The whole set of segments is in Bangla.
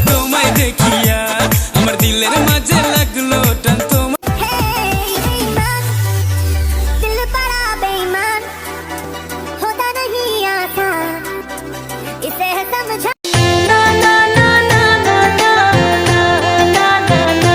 তোমায় দেখিয়া আমার দিলের মাঝে লাগলো টান दिल बड़ा बेईमान होता नहीं आसान इसे है समझा ना ना ना ना ना ना ना ना ना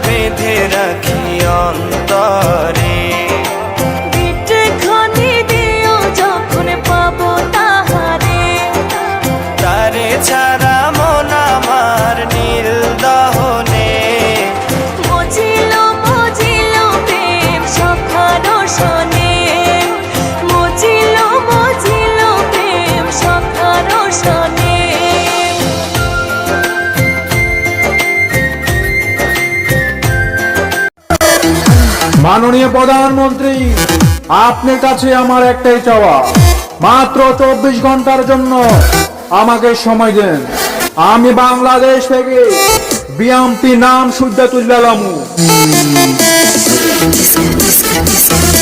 বেঁধে রাখি অন্তরে বিটে খনি দিও যখন পাবো তাহারে তারে ছাড়া মন আমার নীল দহনে মজিল মজিল প্রেম সখার সনে মজিল মজিল প্রেম সখার সনে মাননীয় প্রধানমন্ত্রী, আপনার কাছে আমার একটাই চাওয়া, মাত্র 24 ঘন্টার জন্য আমাকে সময় দেন। আমি বাংলাদেশ থেকে বিএমপি নাম শুদ্ধ তুললাম।